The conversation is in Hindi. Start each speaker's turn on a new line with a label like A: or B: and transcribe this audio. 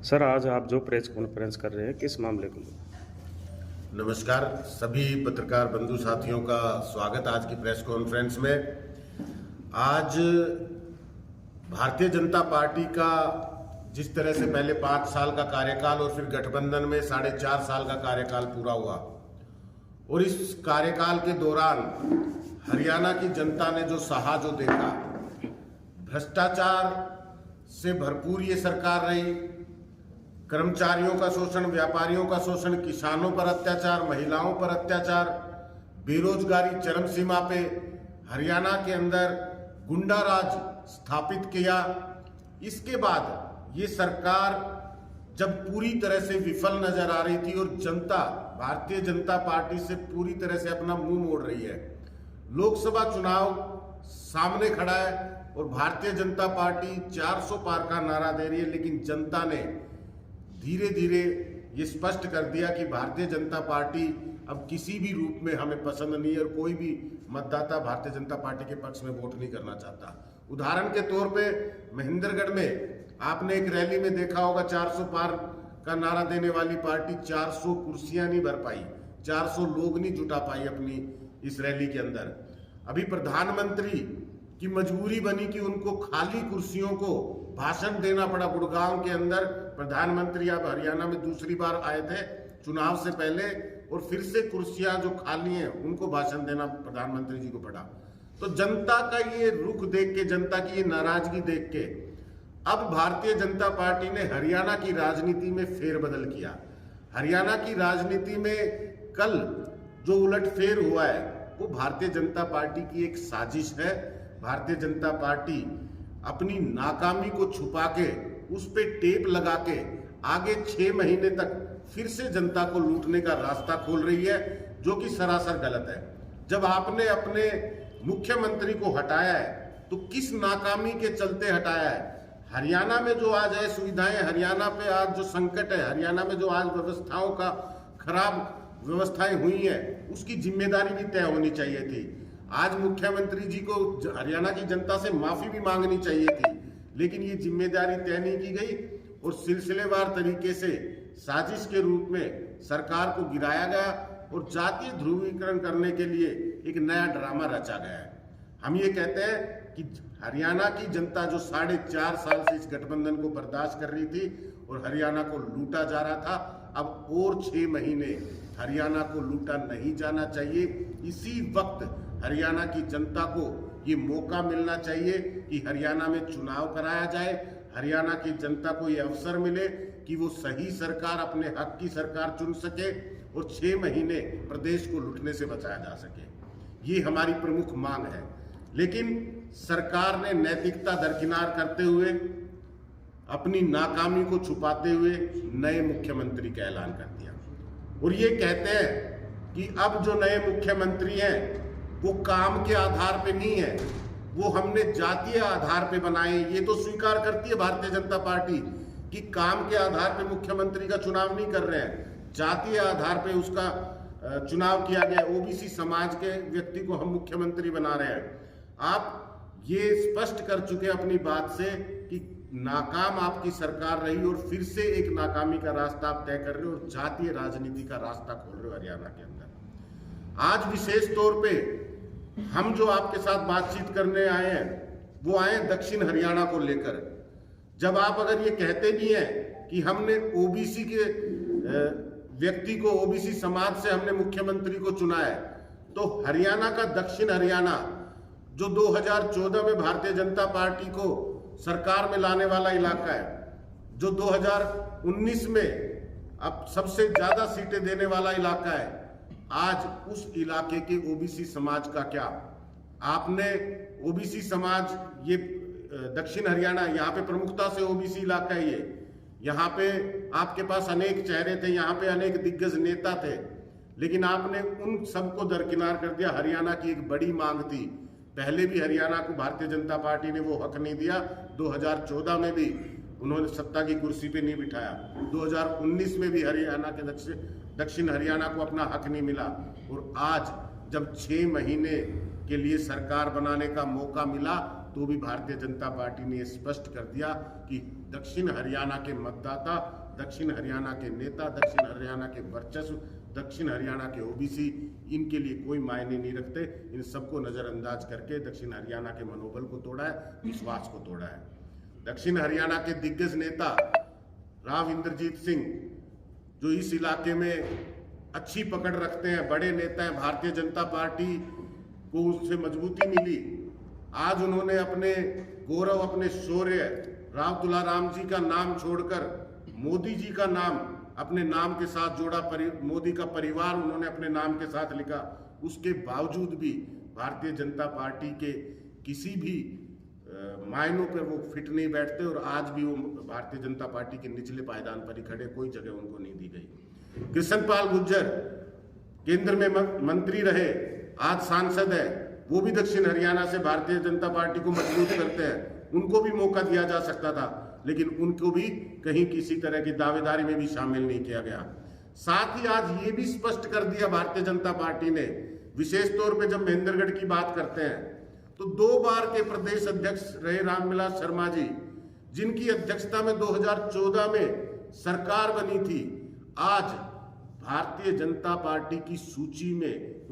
A: सर, आज आप जो प्रेस कॉन्फ्रेंस कर रहे हैं, किस मामले को?
B: नमस्कार, सभी पत्रकार बंधु साथियों का स्वागत आज की प्रेस कॉन्फ्रेंस में। आज भारतीय जनता पार्टी का जिस तरह से पहले 5 साल का कार्यकाल और फिर गठबंधन में 4.5 साल का कार्यकाल पूरा हुआ और इस कार्यकाल के दौरान हरियाणा की जनता ने जो सहा, जो देखा, भ्रष्टाचार से भरपूर ये सरकार रही। कर्मचारियों का शोषण, व्यापारियों का शोषण, किसानों पर अत्याचार, महिलाओं पर अत्याचार, बेरोजगारी चरम सीमा पे, हरियाणा के अंदर गुंडा राज स्थापित किया। इसके बाद ये सरकार जब पूरी तरह से विफल नजर आ रही थी और जनता भारतीय जनता पार्टी से पूरी तरह से अपना मुंह मोड़ रही है, लोकसभा चुनाव सामने खड़ा है और भारतीय जनता पार्टी 400 पार का नारा दे रही है, लेकिन जनता ने धीरे धीरे ये स्पष्ट कर दिया कि भारतीय जनता पार्टी अब किसी भी रूप में हमें पसंद नहीं है और कोई भी मतदाता भारतीय जनता पार्टी के पक्ष में वोट नहीं करना चाहता। उदाहरण के तौर पे महेंद्रगढ़ में आपने एक रैली में देखा होगा, 400 पार का नारा देने वाली पार्टी 400 कुर्सियां नहीं भर पाई, 400 लोग नहीं जुटा पाई अपनी इस रैली के अंदर। अभी प्रधानमंत्री की मजबूरी बनी कि उनको खाली कुर्सियों को भाषण देना पड़ा। गुड़गांव के अंदर प्रधानमंत्री अब हरियाणा में दूसरी बार आए थे चुनाव से पहले और फिर से कुर्सियां जो खाली हैं उनको भाषण देना प्रधानमंत्री जी को पड़ा। तो जनता का ये रुख देख के, जनता की ये नाराजगी देख के अब भारतीय जनता पार्टी ने हरियाणा की राजनीति में फेरबदल किया। हरियाणा की राजनीति में कल जो उलटफेर हुआ है वो भारतीय जनता पार्टी की एक साजिश है। भारतीय जनता पार्टी अपनी नाकामी को छुपा के उस पे टेप लगा के आगे 6 महीने तक फिर से जनता को लूटने का रास्ता खोल रही है, जो कि सरासर गलत है। जब आपने अपने मुख्यमंत्री को हटाया है तो किस नाकामी के चलते हटाया है? हरियाणा में जो आज असुविधाएं, हरियाणा पे आज जो संकट है, हरियाणा में जो आज व्यवस्थाओं का खराब व्यवस्थाएं हुई हैं, उसकी जिम्मेदारी भी तय होनी चाहिए थी। आज मुख्यमंत्री जी को हरियाणा की जनता से माफी भी मांगनी चाहिए थी, लेकिन ये जिम्मेदारी तय नहीं की गई और सिलसिलेवार तरीके से साजिश के रूप में सरकार को गिराया गया और जातीय ध्रुवीकरण करने के लिए एक नया ड्रामा रचा गया है। हम ये कहते हैं कि हरियाणा की जनता जो 4.5 साल से इस गठबंधन को बर्दाश्त कर रही थी और हरियाणा को लूटा जा रहा था, अब और 6 महीने हरियाणा को लूटा नहीं जाना चाहिए। इसी वक्त हरियाणा की जनता को ये मौका मिलना चाहिए कि हरियाणा में चुनाव कराया जाए, हरियाणा की जनता को ये अवसर मिले कि वो सही सरकार, अपने हक की सरकार चुन सके और 6 महीने प्रदेश को लूटने से बचाया जा सके। ये हमारी प्रमुख मांग है। लेकिन सरकार ने नैतिकता दरकिनार करते हुए, अपनी नाकामी को छुपाते हुए नए मुख्यमंत्री का ऐलान कर दिया और ये कहते हैं कि अब जो नए मुख्यमंत्री हैं वो काम के आधार पे नहीं है, वो हमने जातीय आधार पे बनाए। ये तो स्वीकार करती है भारतीय जनता पार्टी कि काम के आधार पे मुख्यमंत्री का चुनाव नहीं कर रहे हैं, जातीय आधार पे उसका चुनाव किया गया। ओबीसी समाज के व्यक्ति को हम मुख्यमंत्री बना रहे हैं। आप ये स्पष्ट कर चुके अपनी बात से कि नाकाम आपकी सरकार रही और फिर से एक नाकामी का रास्ता आप तय कर रहे हो और जातीय राजनीति का रास्ता खोल रहे हो हरियाणा के अंदर। आज विशेष तौर पे हम जो आपके साथ बातचीत करने आए हैं वो आए दक्षिण हरियाणा को लेकर। जब आप अगर ये कहते भी हैं कि हमने ओबीसी के व्यक्ति को, ओबीसी समाज से हमने मुख्यमंत्री को चुना है, तो हरियाणा का दक्षिण हरियाणा जो 2014 में भारतीय जनता पार्टी को सरकार में लाने वाला इलाका है, जो 2019 में अब सबसे ज्यादा सीटें देने वाला इलाका है, आज उस इलाके के ओबीसी समाज का क्या? आपने ओबीसी समाज, ये दक्षिण हरियाणा, यहाँ पे प्रमुखता से ओबीसी इलाका है ये, यहाँ पे आपके पास अनेक चेहरे थे, यहाँ पे अनेक दिग्गज नेता थे, लेकिन आपने उन सबको दरकिनार कर दिया। हरियाणा की एक बड़ी मांग थी, पहले भी हरियाणा को भारतीय जनता पार्टी ने वो हक नहीं दिया, 2014 में भी उन्होंने सत्ता की कुर्सी पे नहीं बिठाया, 2019 में भी हरियाणा के दक्षिण हरियाणा को अपना हक नहीं मिला और आज जब 6 महीने के लिए सरकार बनाने का मौका मिला तो भी भारतीय जनता पार्टी ने स्पष्ट कर दिया कि दक्षिण हरियाणा के मतदाता, दक्षिण हरियाणा के नेता, दक्षिण हरियाणा के वर्चस्व, दक्षिण हरियाणा के ओबीसी, इनके लिए कोई मायने नहीं रखते। इन सबको नजरअंदाज करके दक्षिण हरियाणा के मनोबल को तोड़ा है, विश्वास को तोड़ा है। दक्षिण हरियाणा के दिग्गज नेता राव इंद्रजीत सिंह, जो इस इलाके में अच्छी पकड़ रखते हैं, बड़े नेता हैं, भारतीय जनता पार्टी को उससे मजबूती मिली। आज उन्होंने अपने गौरव, अपने शौर्य, राव तुलाराम जी का नाम छोड़कर मोदी जी का नाम अपने नाम के साथ जोड़ा, मोदी का परिवार उन्होंने अपने नाम के साथ लिखा। उसके बावजूद भी भारतीय जनता पार्टी के किसी भी मायनों पर वो फिट नहीं बैठते और आज भी वो भारतीय जनता पार्टी के निचले पायदान पर ही खड़े, कोई जगह उनको नहीं दी गई। कृष्णपाल गुर्जर केंद्र में मंत्री रहे, आज सांसद है, वो भी दक्षिण हरियाणा से भारतीय जनता पार्टी को मजबूत करते हैं। उनको भी मौका दिया जा सकता था, लेकिन उनको भी कहीं किसी तरह की दावेदारी में भी शामिल नहीं किया गया। साथ ही आज ये भी स्पष्ट कर दिया भारतीय जनता पार्टी ने, विशेष तौर पे जब महेंद्रगढ़ की बात करते हैं, तो 2 बार के प्रदेश अध्यक्ष रहे रामविलास शर्मा जी, जिनकी अध्यक्षता में 2014 में सरकार बनी थी, आज भारतीय जनता पार्टी की सूची में